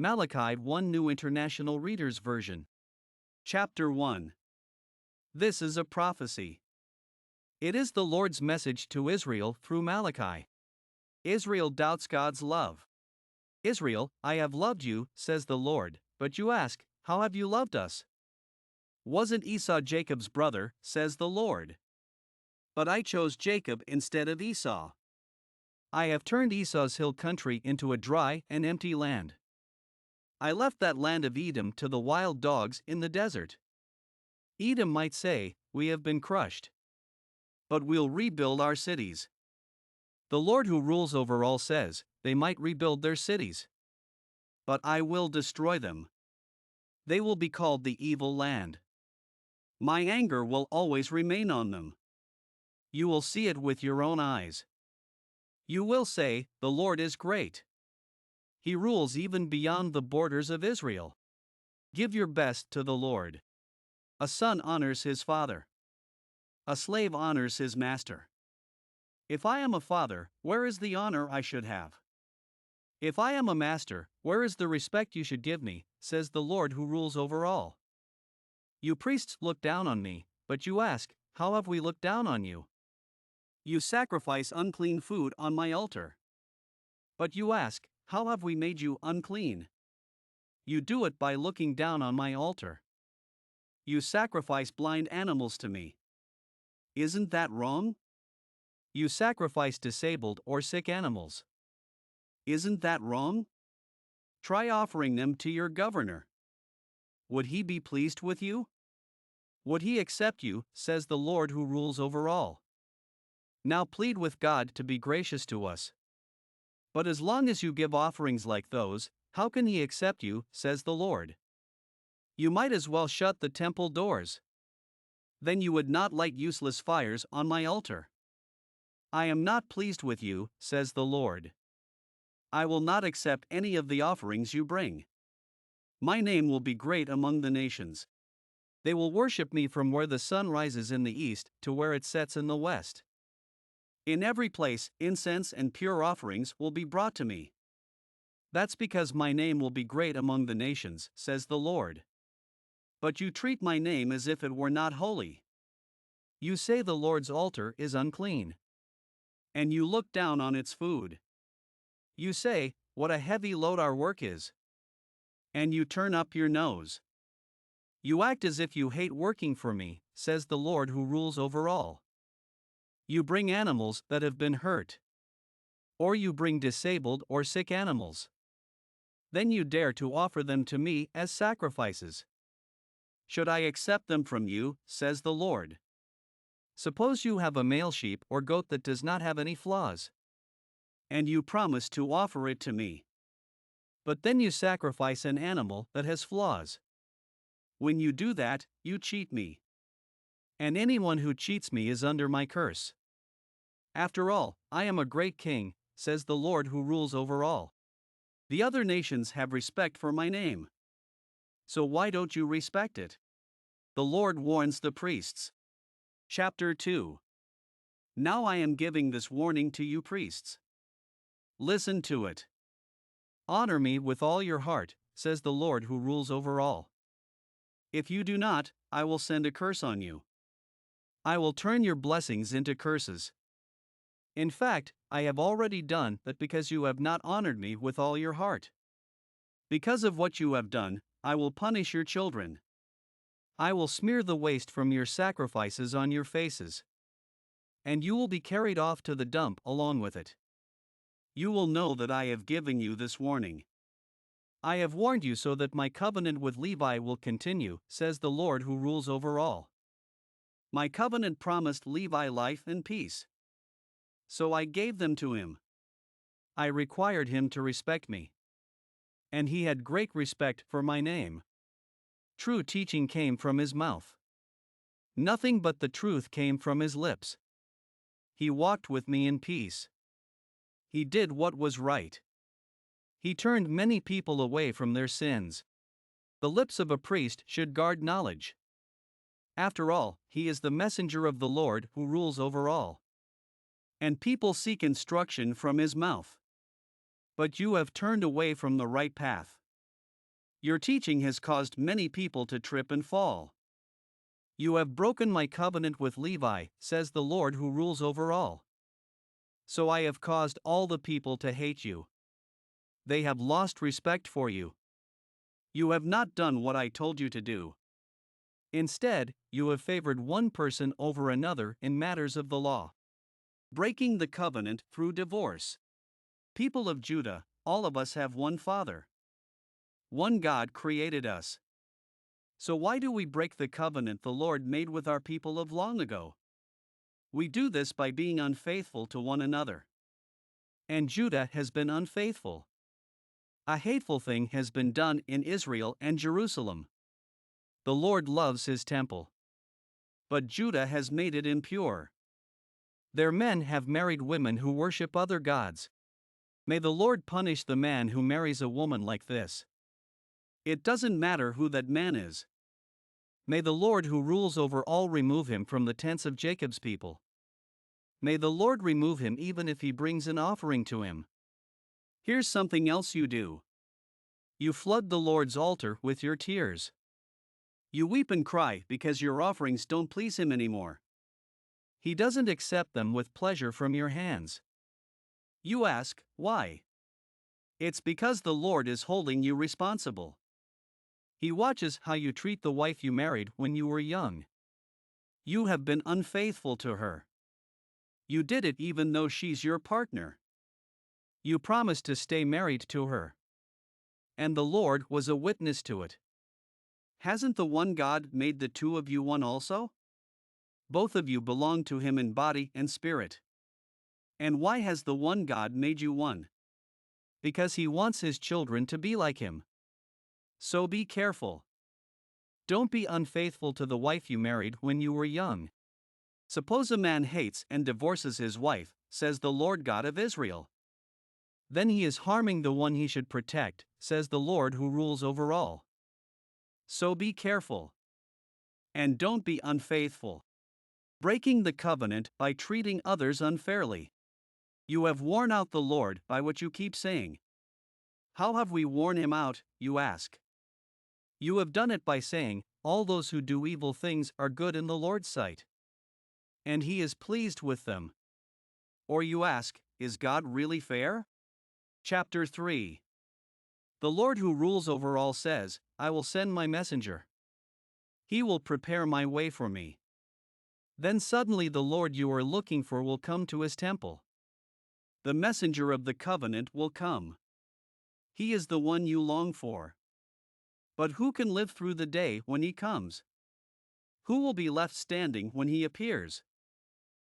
Malachi 1 New International Reader's Version. Chapter 1. This is a prophecy. It is the Lord's message to Israel through Malachi. Israel doubts God's love. Israel, I have loved you, says the Lord, but you ask, how have you loved us? Wasn't Esau Jacob's brother, says the Lord? But I chose Jacob instead of Esau. I have turned Esau's hill country into a dry and empty land. I left that land of Edom to the wild dogs in the desert. Edom might say, we have been crushed. But we'll rebuild our cities. The Lord who rules over all says, they might rebuild their cities. But I will destroy them. They will be called the evil land. My anger will always remain on them. You will see it with your own eyes. You will say, the Lord is great. He rules even beyond the borders of Israel. Give your best to the Lord. A son honors his father. A slave honors his master. If I am a father, where is the honor I should have? If I am a master, where is the respect you should give me, says the Lord who rules over all. You priests look down on me, but you ask, how have we looked down on you? You sacrifice unclean food on my altar. But you ask, how have we made you unclean? You do it by looking down on my altar. You sacrifice blind animals to me. Isn't that wrong? You sacrifice disabled or sick animals. Isn't that wrong? Try offering them to your governor. Would he be pleased with you? Would he accept you, says the Lord who rules over all. Now plead with God to be gracious to us. But as long as you give offerings like those, how can he accept you, says the Lord? You might as well shut the temple doors. Then you would not light useless fires on my altar. I am not pleased with you, says the Lord. I will not accept any of the offerings you bring. My name will be great among the nations. They will worship me from where the sun rises in the east to where it sets in the west. In every place, incense and pure offerings will be brought to me. That's because my name will be great among the nations, says the Lord. But you treat my name as if it were not holy. You say the Lord's altar is unclean. And you look down on its food. You say, what a heavy load our work is. And you turn up your nose. You act as if you hate working for me, says the Lord who rules over all. You bring animals that have been hurt. Or you bring disabled or sick animals. Then you dare to offer them to me as sacrifices. Should I accept them from you, says the Lord? Suppose you have a male sheep or goat that does not have any flaws. And you promise to offer it to me. But then you sacrifice an animal that has flaws. When you do that, you cheat me. And anyone who cheats me is under my curse. After all, I am a great king, says the Lord who rules over all. The other nations have respect for my name. So why don't you respect it? The Lord warns the priests. Chapter 2. Now I am giving this warning to you priests. Listen to it. Honor me with all your heart, says the Lord who rules over all. If you do not, I will send a curse on you. I will turn your blessings into curses. In fact, I have already done that because you have not honored me with all your heart. Because of what you have done, I will punish your children. I will smear the waste from your sacrifices on your faces. And you will be carried off to the dump along with it. You will know that I have given you this warning. I have warned you so that my covenant with Levi will continue, says the Lord who rules over all. My covenant promised Levi life and peace. So I gave them to him. I required him to respect me. And he had great respect for my name. True teaching came from his mouth. Nothing but the truth came from his lips. He walked with me in peace. He did what was right. He turned many people away from their sins. The lips of a priest should guard knowledge. After all, he is the messenger of the Lord who rules over all. And people seek instruction from his mouth. But you have turned away from the right path. Your teaching has caused many people to trip and fall. You have broken my covenant with Levi, says the Lord who rules over all. So I have caused all the people to hate you. They have lost respect for you. You have not done what I told you to do. Instead, you have favored one person over another in matters of the law. Breaking the covenant through divorce. People of Judah, all of us have one Father. One God created us. So why do we break the covenant the Lord made with our people of long ago? We do this by being unfaithful to one another. And Judah has been unfaithful. A hateful thing has been done in Israel and Jerusalem. The Lord loves his temple. But Judah has made it impure. Their men have married women who worship other gods. May the Lord punish the man who marries a woman like this. It doesn't matter who that man is. May the Lord who rules over all remove him from the tents of Jacob's people. May the Lord remove him even if he brings an offering to him. Here's something else you do. You flood the Lord's altar with your tears. You weep and cry because your offerings don't please him anymore. He doesn't accept them with pleasure from your hands. You ask, why? It's because the Lord is holding you responsible. He watches how you treat the wife you married when you were young. You have been unfaithful to her. You did it even though she's your partner. You promised to stay married to her. And the Lord was a witness to it. Hasn't the one God made the two of you one also? Both of you belong to him in body and spirit. And why has the one God made you one? Because he wants his children to be like him. So be careful. Don't be unfaithful to the wife you married when you were young. Suppose a man hates and divorces his wife, says the Lord God of Israel. Then he is harming the one he should protect, says the Lord who rules over all. So be careful. And don't be unfaithful. Breaking the covenant by treating others unfairly. You have worn out the Lord by what you keep saying. How have we worn him out, you ask? You have done it by saying, all those who do evil things are good in the Lord's sight. And he is pleased with them. Or you ask, is God really fair? Chapter 3. The Lord who rules over all says, I will send my messenger. He will prepare my way for me. Then suddenly the Lord you are looking for will come to his temple. The messenger of the covenant will come. He is the one you long for. But who can live through the day when he comes? Who will be left standing when he appears?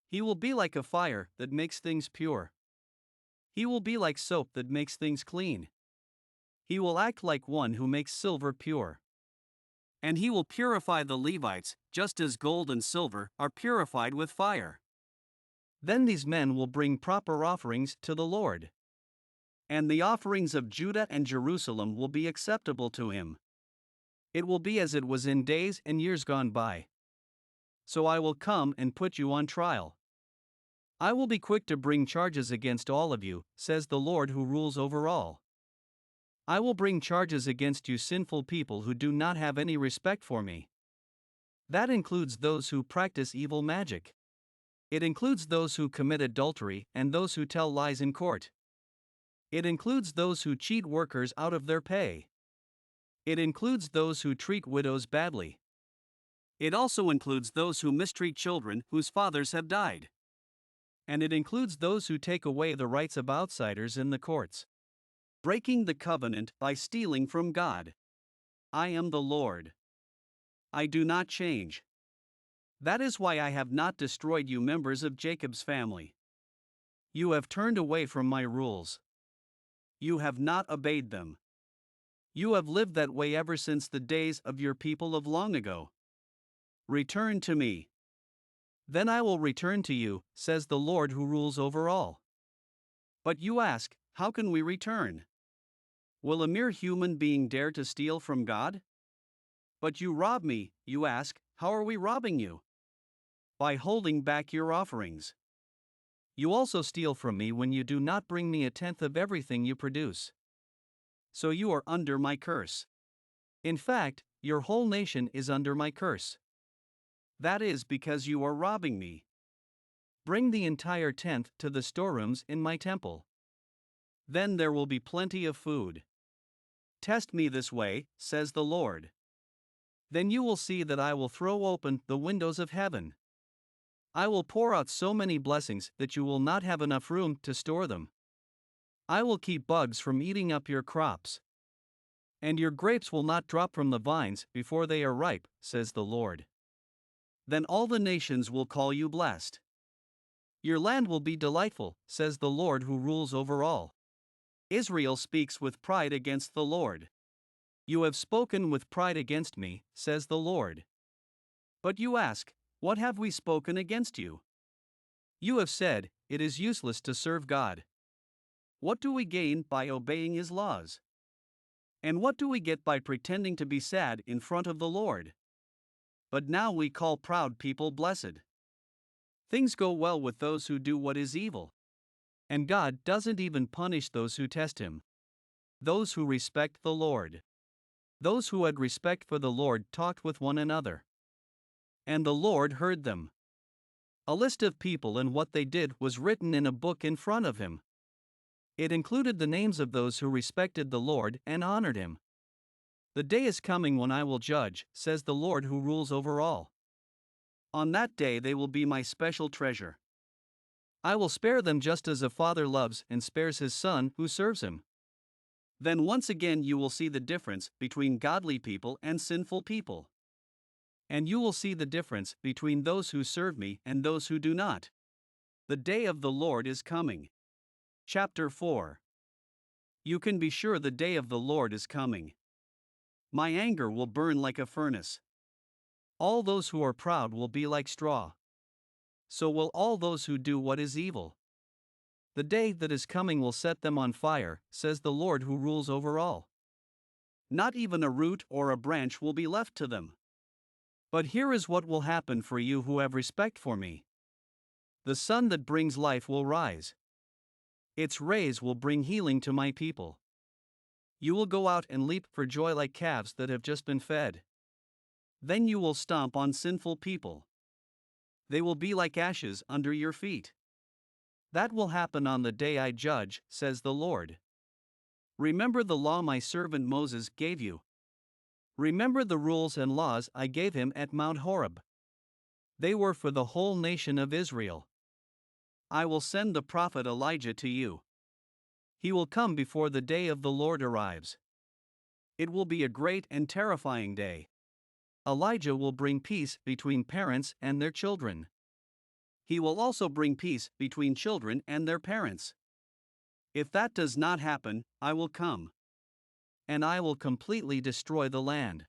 He will be like a fire that makes things pure. He will be like soap that makes things clean. He will act like one who makes silver pure. And he will purify the Levites, just as gold and silver are purified with fire. Then these men will bring proper offerings to the Lord. And the offerings of Judah and Jerusalem will be acceptable to him. It will be as it was in days and years gone by. So I will come and put you on trial. I will be quick to bring charges against all of you, says the Lord who rules over all. I will bring charges against you sinful people who do not have any respect for me. That includes those who practice evil magic. It includes those who commit adultery and those who tell lies in court. It includes those who cheat workers out of their pay. It includes those who treat widows badly. It also includes those who mistreat children whose fathers have died. And it includes those who take away the rights of outsiders in the courts. Breaking the covenant by stealing from God. I am the Lord. I do not change. That is why I have not destroyed you, members of Jacob's family. You have turned away from my rules. You have not obeyed them. You have lived that way ever since the days of your people of long ago. Return to me. Then I will return to you, says the Lord who rules over all. But you ask, how can we return? Will a mere human being dare to steal from God? But you rob me, you ask, how are we robbing you? By holding back your offerings. You also steal from me when you do not bring me a tenth of everything you produce. So you are under my curse. In fact, your whole nation is under my curse. That is because you are robbing me. Bring the entire tenth to the storerooms in my temple. Then there will be plenty of food. Test me this way, says the Lord. Then you will see that I will throw open the windows of heaven. I will pour out so many blessings that you will not have enough room to store them. I will keep bugs from eating up your crops. And your grapes will not drop from the vines before they are ripe, says the Lord. Then all the nations will call you blessed. Your land will be delightful, says the Lord who rules over all. Israel speaks with pride against the Lord. You have spoken with pride against me, says the Lord. But you ask, what have we spoken against you? You have said, it is useless to serve God. What do we gain by obeying His laws? And what do we get by pretending to be sad in front of the Lord? But now we call proud people blessed. Things go well with those who do what is evil. And God doesn't even punish those who test Him. Those who respect the Lord. Those who had respect for the Lord talked with one another. And the Lord heard them. A list of people and what they did was written in a book in front of Him. It included the names of those who respected the Lord and honored Him. The day is coming when I will judge, says the Lord who rules over all. On that day they will be my special treasure. I will spare them just as a father loves and spares his son who serves him. Then once again you will see the difference between godly people and sinful people. And you will see the difference between those who serve me and those who do not. The day of the Lord is coming. Chapter 4. You can be sure the day of the Lord is coming. My anger will burn like a furnace. All those who are proud will be like straw. So will all those who do what is evil. The day that is coming will set them on fire, says the Lord who rules over all. Not even a root or a branch will be left to them. But here is what will happen for you who have respect for me. The sun that brings life will rise. Its rays will bring healing to my people. You will go out and leap for joy like calves that have just been fed. Then you will stomp on sinful people. They will be like ashes under your feet. That will happen on the day I judge, says the Lord. Remember the law my servant Moses gave you. Remember the rules and laws I gave him at Mount Horeb. They were for the whole nation of Israel. I will send the prophet Elijah to you. He will come before the day of the Lord arrives. It will be a great and terrifying day. Elijah will bring peace between parents and their children. He will also bring peace between children and their parents. If that does not happen, I will come. And I will completely destroy the land.